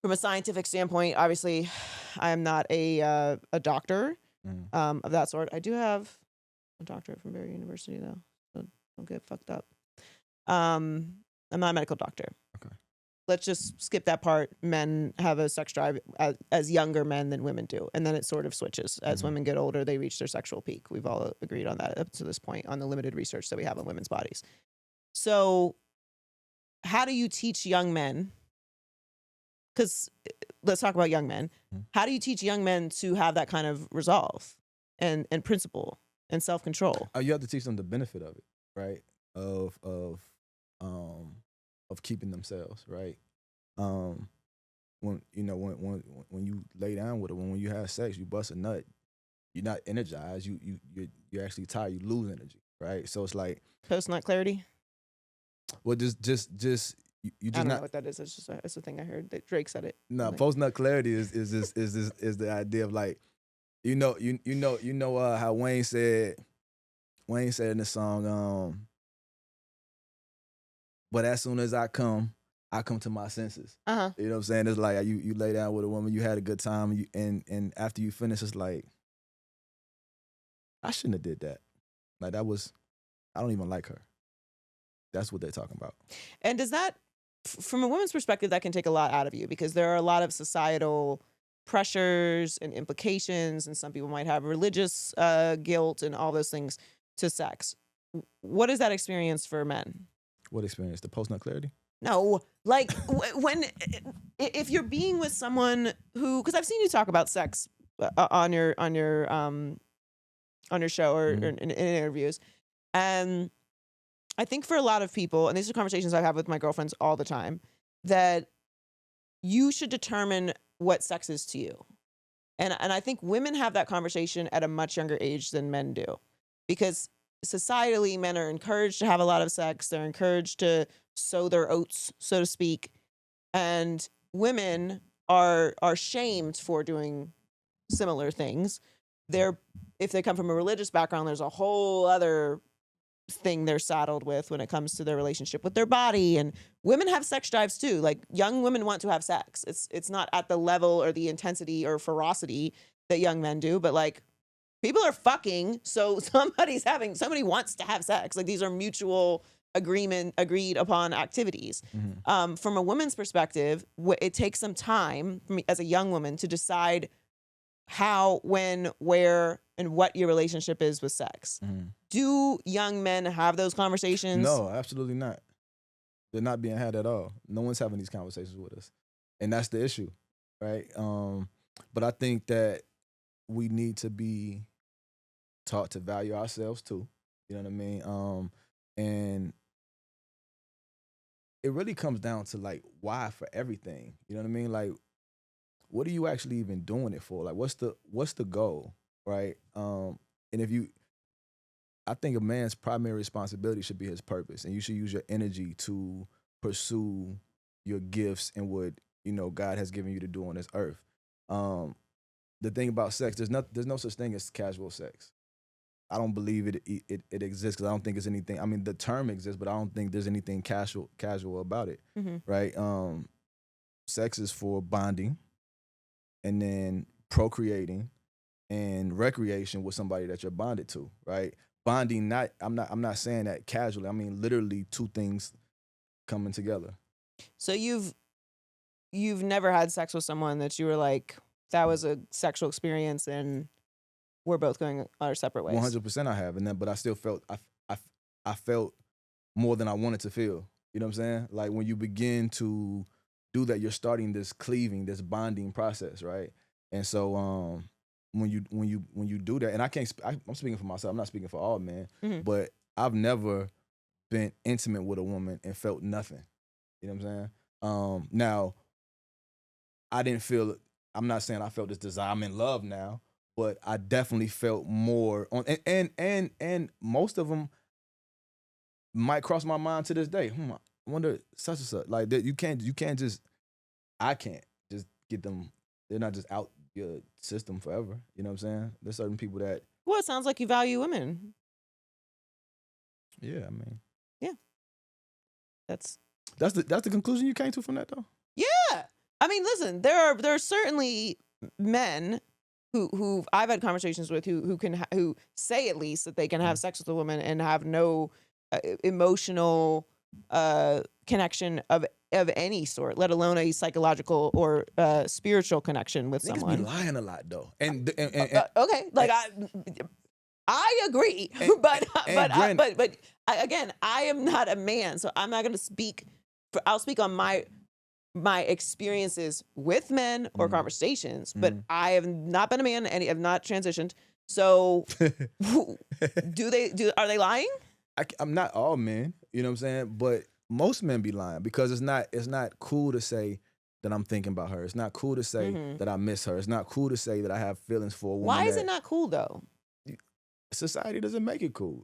from a scientific standpoint, obviously, I am not a doctor of that sort. I do have a doctorate from Barry University, though, so don't get fucked up. I'm not a medical doctor. Okay. Let's just skip that part. Men have a sex drive as younger men than women do, and then it sort of switches as women get older. They reach their sexual peak. We've all agreed on that up to this point on the limited research that we have on women's bodies. So, how do you teach young men? Because let's talk about young men. How do you teach young men to have that kind of resolve and principle and self-control? You have to teach them the benefit of it, right? Of keeping themselves, right? When you lay down with a woman, when you have sex, you bust a nut, you're not energized. You're actually tired. You lose energy, right? So it's like Post-nut clarity. well, just you just I don't not know what that is. It's a thing I heard that Drake said it. no Like, post nut clarity is the idea of like you know how Wayne said in the song but as soon as I come to my senses. You know what I'm saying? It's like you lay down with a woman, you had a good time, and after you finish, it's like I shouldn't have did that. Like I don't even like her. That's what they're talking about. And does that, from a woman's perspective, that can take a lot out of you because there are a lot of societal pressures and implications, and some people might have religious guilt and all those things to sex. What is that experience for men? What experience? The post nut clarity? No, like when if you're being with someone who, because I've seen you talk about sex on your show or in interviews, and I think for a lot of people, and these are conversations I have with my girlfriends all the time, that you should determine what sex is to you. And I think women have that conversation at a much younger age than men do. Because societally, men are encouraged to have a lot of sex. They're encouraged to sow their oats, so to speak. And women are shamed for doing similar things. If they come from a religious background, there's a whole other thing they're saddled with when it comes to their relationship with their body. And women have sex drives too. Like young women want to have sex. It's not at the level or the intensity or ferocity that young men do, but like people are fucking, so somebody wants to have sex. Like these are mutual agreed upon activities. From a woman's perspective, it takes some time for me as a young woman to decide how, when, where, and what your relationship is with sex. Do young men have those conversations? No, absolutely not. They're not being had at all. No one's having these conversations with us. And that's the issue, right? But I think that we need to be taught to value ourselves too. You know what I mean? And it really comes down to like why for everything. You know what I mean? Like, what are you actually even doing it for? Like, what's the goal, right? And I think a man's primary responsibility should be his purpose, and you should use your energy to pursue your gifts and what God has given you to do on this earth. The thing about sex, there's no such thing as casual sex. I don't believe it exists because I don't think it's anything. I mean, the term exists, but I don't think there's anything casual about it, right? Sex is for bonding, and then procreating and recreation with somebody that you're bonded to, right? Bonding, I'm not saying that casually. I mean literally two things coming together. So you've never had sex with someone that you were like, that was a sexual experience and we're both going our separate ways? 100% I have, but I still felt I felt more than I wanted to feel. You know what I'm saying? Like when you begin to do that, you're starting this cleaving, this bonding process, right? And so when you do that, and I'm speaking for myself, I'm not speaking for all men, but I've never been intimate with a woman and felt nothing. You know what I'm saying? Now, I'm not saying I felt this desire, I'm in love now, but I definitely felt more on, and most of them might cross my mind to this day. I wonder such and such. Like that, you can't just, I can't just get them. They're not just out your system forever. You know what I'm saying? There's certain people that. Well, it sounds like you value women. Yeah, I mean. Yeah. That's the conclusion you came to from that though? Yeah. I mean, listen, there are certainly men who I've had conversations with who say at least that they can have sex with a woman and have no emotional connection of any sort, let alone a psychological or spiritual connection with Niggas be someone. lying a lot though, and Okay, like I agree, but again, I am not a man, so I'm not going to speak. I'll speak on my experiences with men or conversations, but I have not been a man and have not transitioned. So, are they lying? I'm not all men, you know what I'm saying, but most men be lying because it's not cool to say that I'm thinking about her. It's not cool to say that I miss her. It's not cool to say that I have feelings for a woman. Why is it not cool though? Society doesn't make it cool.